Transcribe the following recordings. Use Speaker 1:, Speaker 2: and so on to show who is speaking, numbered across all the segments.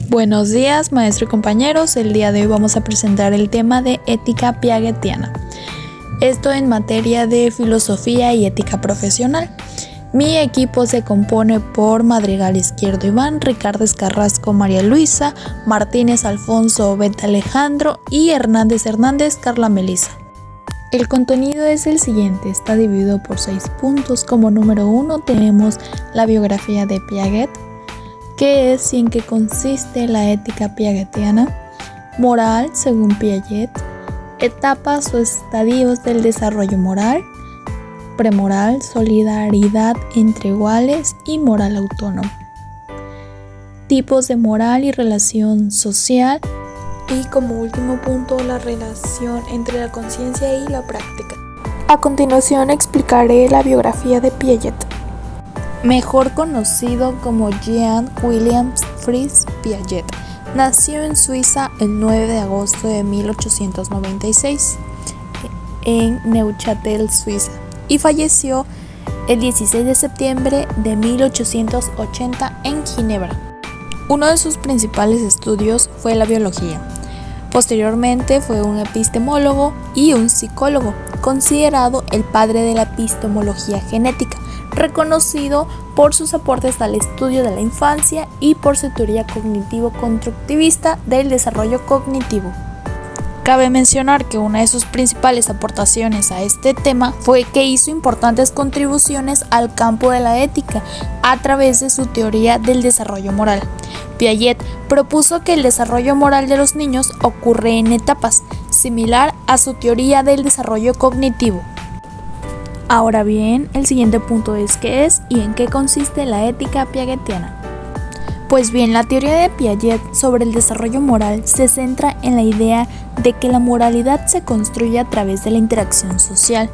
Speaker 1: Buenos días, maestro y compañeros. El día de hoy vamos a presentar el tema de ética piagetiana. Esto en materia de filosofía y ética profesional. Mi equipo se compone por Madrigal Izquierdo Iván, Ricardo Carrasco María Luisa, Martínez Alfonso Beta Alejandro y Hernández Carla Melisa. El contenido es el siguiente, está dividido por 6 puntos. Como número 1 tenemos la biografía de Piaget, qué es y en qué consiste la ética piagetiana, moral según Piaget, etapas o estadios del desarrollo moral, premoral, solidaridad entre iguales y moral autónoma, tipos de moral y relación social, y como último punto la relación entre la conciencia y la práctica. A continuación explicaré la biografía de Piaget, mejor conocido como Jean William Fritz Piaget. Nació en Suiza el 9 de agosto de 1896 en Neuchâtel, Suiza, y falleció el 16 de septiembre de 1880 en Ginebra. Uno de sus principales estudios fue la biología. Posteriormente fue un epistemólogo y un psicólogo, considerado el padre de la epistemología genética, reconocido por sus aportes al estudio de la infancia y por su teoría cognitivo-constructivista del desarrollo cognitivo. Cabe mencionar que una de sus principales aportaciones a este tema fue que hizo importantes contribuciones al campo de la ética a través de su teoría del desarrollo moral. Piaget propuso que el desarrollo moral de los niños ocurre en etapas, similar a su teoría del desarrollo cognitivo. Ahora bien, el siguiente punto es qué es y en qué consiste la ética piagetiana. Pues bien, la teoría de Piaget sobre el desarrollo moral se centra en la idea de que la moralidad se construye a través de la interacción social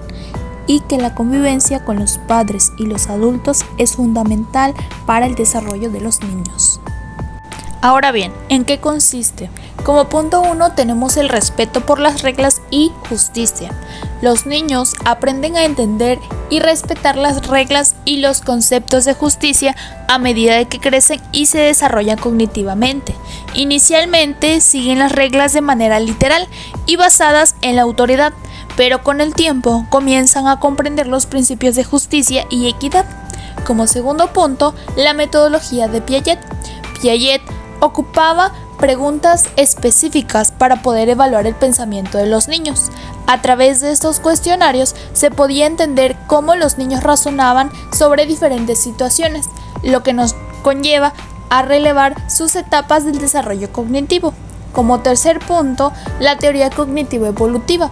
Speaker 1: y que la convivencia con los padres y los adultos es fundamental para el desarrollo de los niños. Ahora bien, ¿en qué consiste? Como punto 1 tenemos el respeto por las reglas y justicia. Los niños aprenden a entender y respetar las reglas y los conceptos de justicia a medida de que crecen y se desarrollan cognitivamente. Inicialmente siguen las reglas de manera literal y basadas en la autoridad, pero con el tiempo comienzan a comprender los principios de justicia y equidad. Como segundo punto, la metodología de Piaget. Piaget ocupaba preguntas específicas para poder evaluar el pensamiento de los niños. A través de estos cuestionarios se podía entender cómo los niños razonaban sobre diferentes situaciones, lo que nos conlleva a relevar sus etapas del desarrollo cognitivo. Como tercer punto, la teoría cognitivo-evolutiva.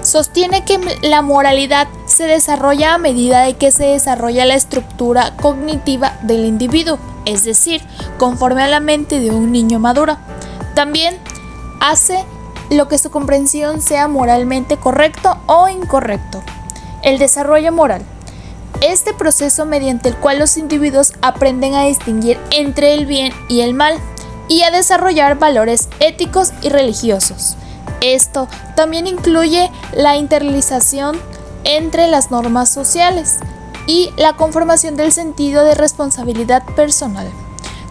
Speaker 1: Sostiene que la moralidad se desarrolla a medida de que se desarrolla la estructura cognitiva del individuo, es decir, conforme a la mente de un niño maduro. También hace lo que su comprensión sea moralmente correcto o incorrecto. El desarrollo moral. Este proceso mediante el cual los individuos aprenden a distinguir entre el bien y el mal y a desarrollar valores éticos y religiosos. Esto también incluye la internalización entre las normas sociales y la conformación del sentido de responsabilidad personal.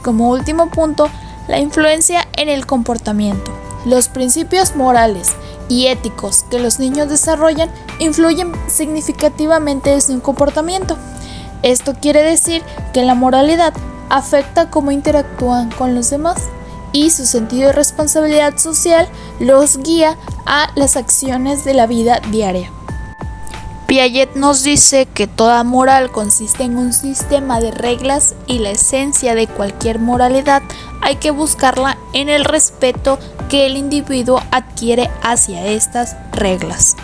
Speaker 1: Como último punto, la influencia en el comportamiento. Los principios morales y éticos que los niños desarrollan influyen significativamente en su comportamiento. Esto quiere decir que la moralidad afecta cómo interactúan con los demás y su sentido de responsabilidad social los guía a las acciones de la vida diaria. Piaget nos dice que toda moral consiste en un sistema de reglas y la esencia de cualquier moralidad hay que buscarla en el respeto que el individuo adquiere hacia estas reglas.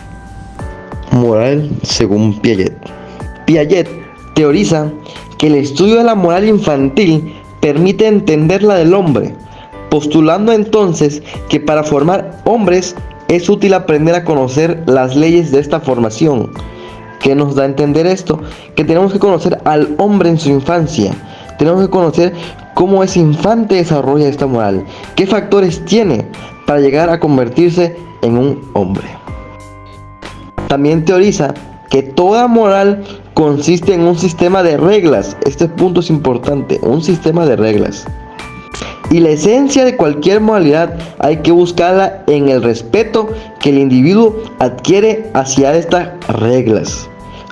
Speaker 2: Moral según Piaget. Piaget teoriza que el estudio de la moral infantil permite entender la del hombre, postulando entonces que para formar hombres es útil aprender a conocer las leyes de esta formación. ¿Qué nos da a entender esto? Que tenemos que conocer al hombre en su infancia. Tenemos que conocer cómo ese infante desarrolla esta moral. ¿Qué factores tiene para llegar a convertirse en un hombre? También teoriza que toda moral consiste en un sistema de reglas. Este punto es importante, un sistema de reglas. Y la esencia de cualquier moralidad hay que buscarla en el respeto que el individuo adquiere hacia estas reglas.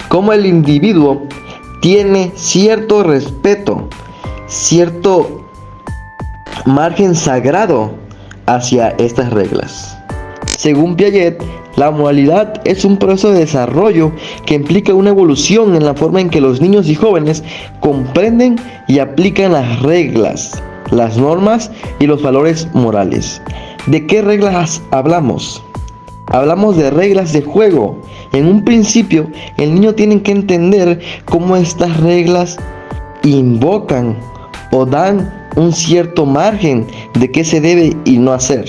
Speaker 2: Como el individuo tiene cierto respeto, cierto margen sagrado hacia estas reglas. Según Piaget, la moralidad es un proceso de desarrollo que implica una evolución en la forma en que los niños y jóvenes comprenden y aplican las reglas, las normas y los valores morales. ¿De qué reglas hablamos? Hablamos de reglas de juego. En un principio, el niño tiene que entender cómo estas reglas invocan o dan un cierto margen de qué se debe y no hacer.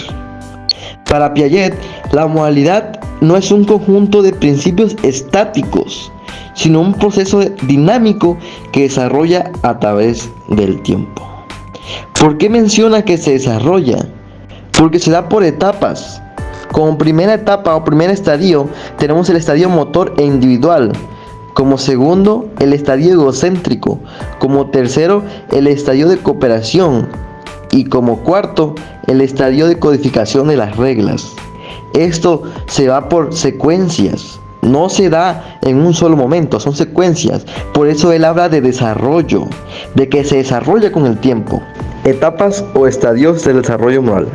Speaker 2: Para Piaget, la moralidad no es un conjunto de principios estáticos, sino un proceso dinámico que desarrolla a través del tiempo. ¿Por qué menciona que se desarrolla? Porque se da por etapas. Como primera etapa o primer estadio, tenemos el estadio motor e individual. Como segundo, el estadio egocéntrico. Como tercero, el estadio de cooperación. Y como cuarto, el estadio de codificación de las reglas. Esto se va por secuencias. No se da en un solo momento, son secuencias. Por eso él habla de desarrollo, de que se desarrolla con el tiempo. Etapas o estadios del desarrollo moral.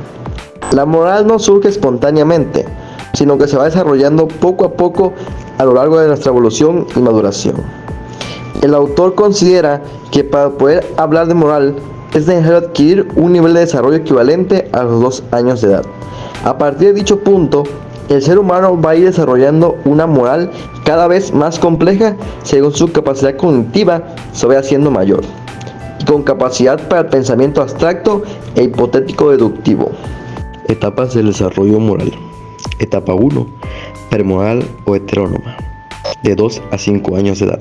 Speaker 2: La moral no surge espontáneamente, sino que se va desarrollando poco a poco a lo largo de nuestra evolución y maduración. El autor considera que para poder hablar de moral es necesario adquirir un nivel de desarrollo equivalente a los 2 años de edad. A partir de dicho punto, el ser humano va a ir desarrollando una moral cada vez más compleja según su capacidad cognitiva se vaya haciendo mayor, y con capacidad para el pensamiento abstracto e hipotético deductivo. Etapas del desarrollo moral. Etapa 1. Premoral o heterónoma, de 2 a 5 años de edad.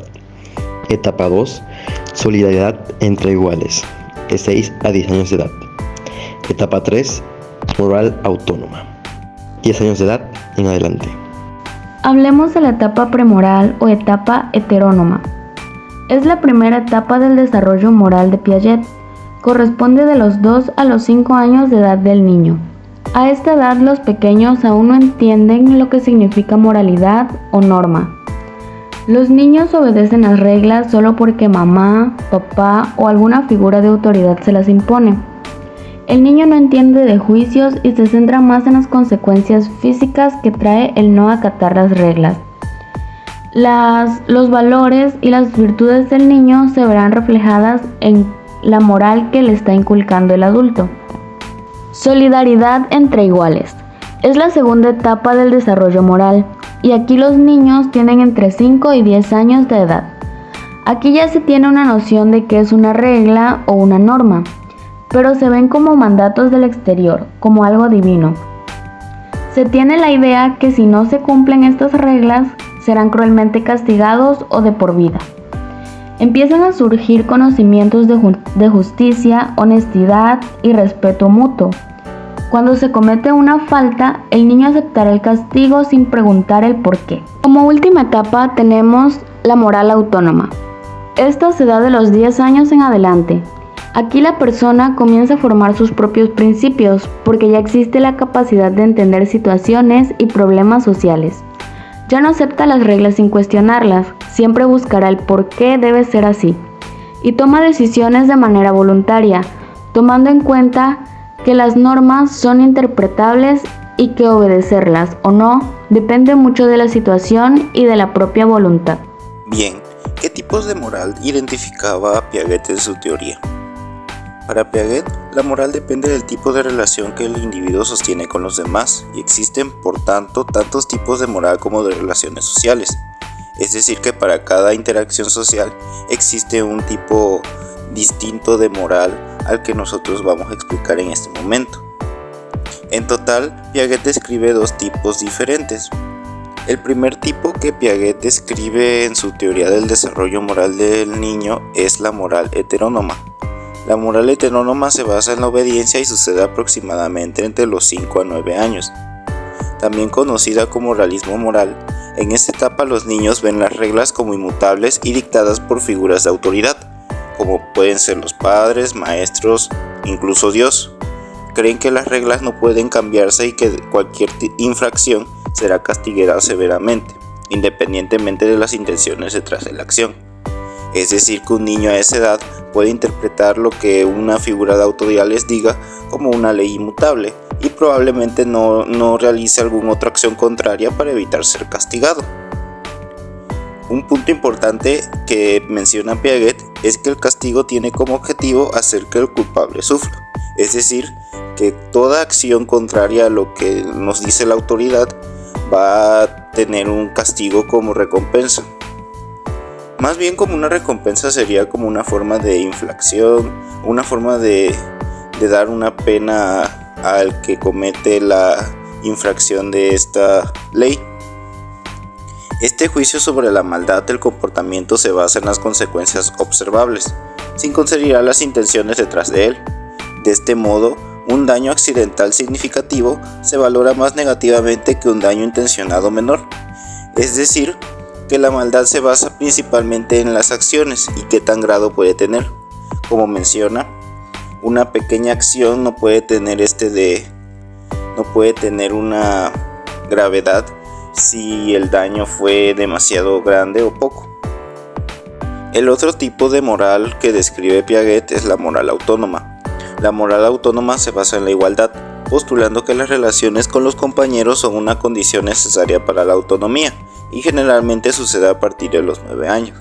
Speaker 2: Etapa 2. Solidaridad entre iguales, de 6 a 10 años de edad. Etapa 3. Moral autónoma, 10 años de edad en adelante.
Speaker 3: Hablemos de la etapa premoral o etapa heterónoma. Es la primera etapa del desarrollo moral de Piaget. Corresponde de los 2 a los 5 años de edad del niño. A esta edad los pequeños aún no entienden lo que significa moralidad o norma. Los niños obedecen las reglas solo porque mamá, papá o alguna figura de autoridad se las impone. El niño no entiende de juicios y se centra más en las consecuencias físicas que trae el no acatar las reglas. Los valores y las virtudes del niño se verán reflejadas en la moral que le está inculcando el adulto. Solidaridad entre iguales. Es la segunda etapa del desarrollo moral y aquí los niños tienen entre 5 y 10 años de edad. Aquí ya se tiene una noción de qué es una regla o una norma, pero se ven como mandatos del exterior, como algo divino. Se tiene la idea que si no se cumplen estas reglas, serán cruelmente castigados o de por vida. Empiezan a surgir conocimientos de justicia, honestidad y respeto mutuo. Cuando se comete una falta, el niño aceptará el castigo sin preguntar el por qué. Como última etapa tenemos la moral autónoma. Esta se da de los 10 años en adelante. Aquí la persona comienza a formar sus propios principios porque ya existe la capacidad de entender situaciones y problemas sociales. Ya no acepta las reglas sin cuestionarlas, siempre buscará el por qué debe ser así y toma decisiones de manera voluntaria, tomando en cuenta que las normas son interpretables y que obedecerlas o no depende mucho de la situación y de la propia voluntad.
Speaker 4: Bien, ¿qué tipos de moral identificaba Piaget en su teoría? Para Piaget, la moral depende del tipo de relación que el individuo sostiene con los demás y existen, por tanto, tantos tipos de moral como de relaciones sociales. Es decir, que para cada interacción social existe un tipo distinto de moral al que nosotros vamos a explicar en este momento. En total, Piaget describe 2 tipos diferentes. El primer tipo que Piaget describe en su teoría del desarrollo moral del niño es la moral heterónoma. La moral heterónoma se basa en la obediencia y sucede aproximadamente entre los 5 a 9 años. También conocida como realismo moral, en esta etapa los niños ven las reglas como inmutables y dictadas por figuras de autoridad, como pueden ser los padres, maestros, incluso Dios. Creen que las reglas no pueden cambiarse y que cualquier infracción será castigada severamente, independientemente de las intenciones detrás de la acción. Es decir, que un niño a esa edad puede interpretar lo que una figura de autoridad les diga como una ley inmutable y probablemente no realice alguna otra acción contraria para evitar ser castigado. Un punto importante que menciona Piaget es que el castigo tiene como objetivo hacer que el culpable sufra, es decir, que toda acción contraria a lo que nos dice la autoridad va a tener un castigo como recompensa. Más bien como una recompensa sería como una forma de inflación, una forma de dar una pena al que comete la infracción de esta ley. Este juicio sobre la maldad del comportamiento se basa en las consecuencias observables, sin considerar las intenciones detrás de él. De este modo, un daño accidental significativo se valora más negativamente que un daño intencionado menor. Es decir, que la maldad se basa principalmente en las acciones y qué tan grado puede tener. Como menciona, una pequeña acción no puede tener una gravedad si el daño fue demasiado grande o poco. El otro tipo de moral que describe Piaget es la moral autónoma. La moral autónoma se basa en la igualdad, postulando que las relaciones con los compañeros son una condición necesaria para la autonomía y generalmente sucede a partir de los 9 años.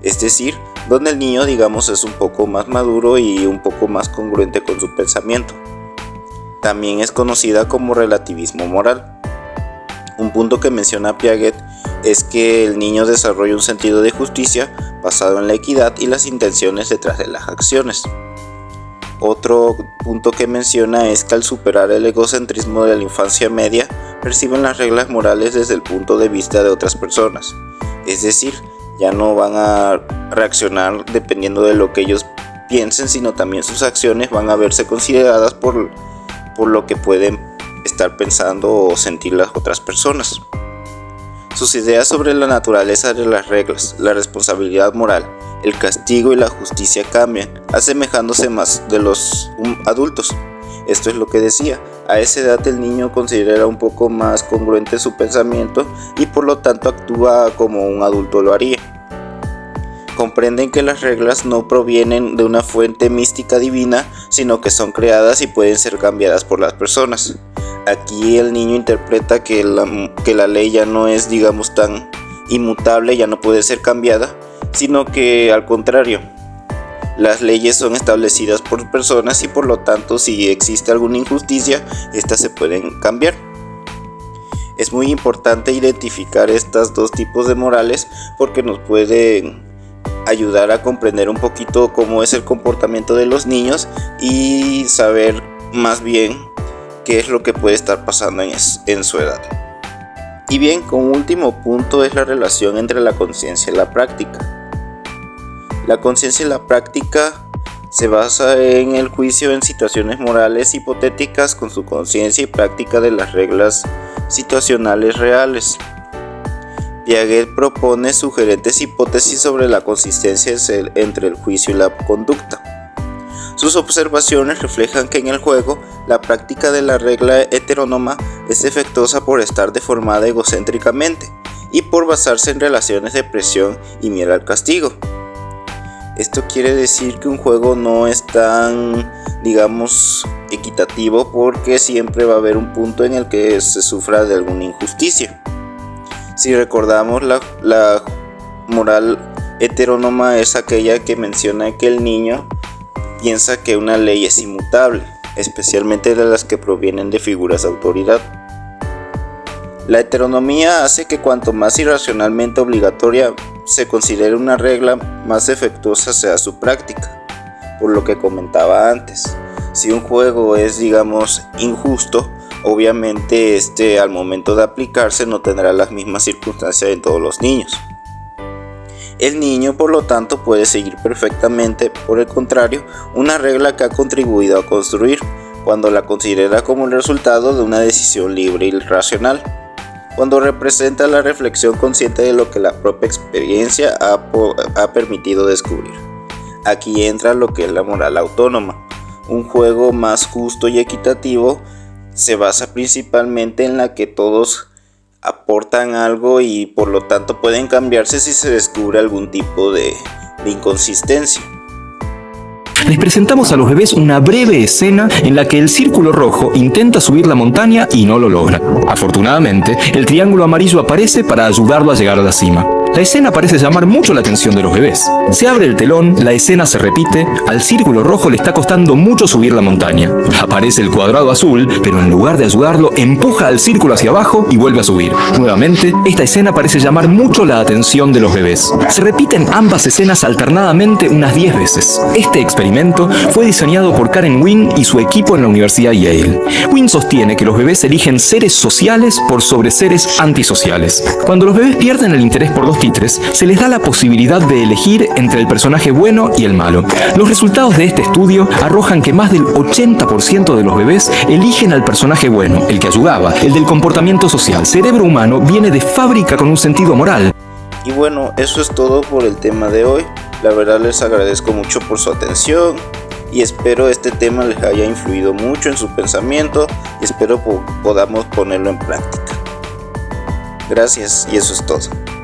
Speaker 4: Es decir, donde el niño es un poco más maduro y un poco más congruente con su pensamiento. También es conocida como relativismo moral. Un punto que menciona Piaget es que el niño desarrolla un sentido de justicia basado en la equidad y las intenciones detrás de las acciones. Otro punto que menciona es que al superar el egocentrismo de la infancia media, perciben las reglas morales desde el punto de vista de otras personas. Es decir, ya no van a reaccionar dependiendo de lo que ellos piensen, sino también sus acciones van a verse consideradas por lo que pueden estar pensando o sentir las otras personas. Sus ideas sobre la naturaleza de las reglas, la responsabilidad moral, el castigo y la justicia cambian, asemejándose más de los adultos. Esto es lo que decía, a esa edad el niño considera un poco más congruente su pensamiento y por lo tanto actúa como un adulto lo haría. Comprenden que las reglas no provienen de una fuente mística divina, sino que son creadas y pueden ser cambiadas por las personas. Aquí el niño interpreta que la ley ya no es, tan inmutable, ya no puede ser cambiada, sino que al contrario, las leyes son establecidas por personas y por lo tanto si existe alguna injusticia, estas se pueden cambiar. Es muy importante identificar estos dos tipos de morales porque nos pueden ayudar a comprender un poquito cómo es el comportamiento de los niños y saber más bien qué es lo que puede estar pasando en su edad. Y bien, como último punto es la relación entre la conciencia y la práctica. La conciencia y la práctica se basa en el juicio en situaciones morales hipotéticas con su conciencia y práctica de las reglas situacionales reales. Piaget propone sugerentes hipótesis sobre la consistencia entre el juicio y la conducta. Sus observaciones reflejan que en el juego, la práctica de la regla heterónoma es efectuosa por estar deformada egocéntricamente y por basarse en relaciones de presión y miedo al castigo. Esto quiere decir que un juego no es tan, equitativo porque siempre va a haber un punto en el que se sufra de alguna injusticia. Si recordamos, la moral heterónoma es aquella que menciona que el niño piensa que una ley es inmutable, especialmente de las que provienen de figuras de autoridad. La heteronomía hace que cuanto más irracionalmente obligatoria se considere una regla, más efectuosa sea su práctica. Por lo que comentaba antes, si un juego es, injusto, obviamente al momento de aplicarse no tendrá las mismas circunstancias en todos los niños. El niño, por lo tanto, puede seguir perfectamente, por el contrario, una regla que ha contribuido a construir, cuando la considera como el resultado de una decisión libre y racional, cuando representa la reflexión consciente de lo que la propia experiencia ha permitido descubrir. aquí entra lo que es la moral autónoma. Un juego más justo y equitativo se basa principalmente en la que todos aportan algo y por lo tanto pueden cambiarse si se descubre algún tipo de inconsistencia.
Speaker 5: Les presentamos a los bebés una breve escena en la que el círculo rojo intenta subir la montaña y no lo logra. Afortunadamente, el triángulo amarillo aparece para ayudarlo a llegar a la cima. La escena parece llamar mucho la atención de los bebés. Se abre el telón, la escena se repite, al círculo rojo le está costando mucho subir la montaña. Aparece el cuadrado azul, pero en lugar de ayudarlo, empuja al círculo hacia abajo y vuelve a subir. Nuevamente, esta escena parece llamar mucho la atención de los bebés. Se repiten ambas escenas alternadamente unas 10 veces. Este experimento fue diseñado por Karen Wynn y su equipo en la Universidad Yale. Wynn sostiene que los bebés eligen seres sociales por sobre seres antisociales. Cuando los bebés pierden el interés por los títeres, se les da la posibilidad de elegir entre el personaje bueno y el malo. Los resultados de este estudio arrojan que más del 80% de los bebés eligen al personaje bueno, el que ayudaba, el del comportamiento social. El cerebro humano viene de fábrica con un sentido moral.
Speaker 4: Y bueno, eso es todo por el tema de hoy. La verdad les agradezco mucho por su atención y espero este tema les haya influido mucho en su pensamiento y espero podamos ponerlo en práctica. Gracias y eso es todo.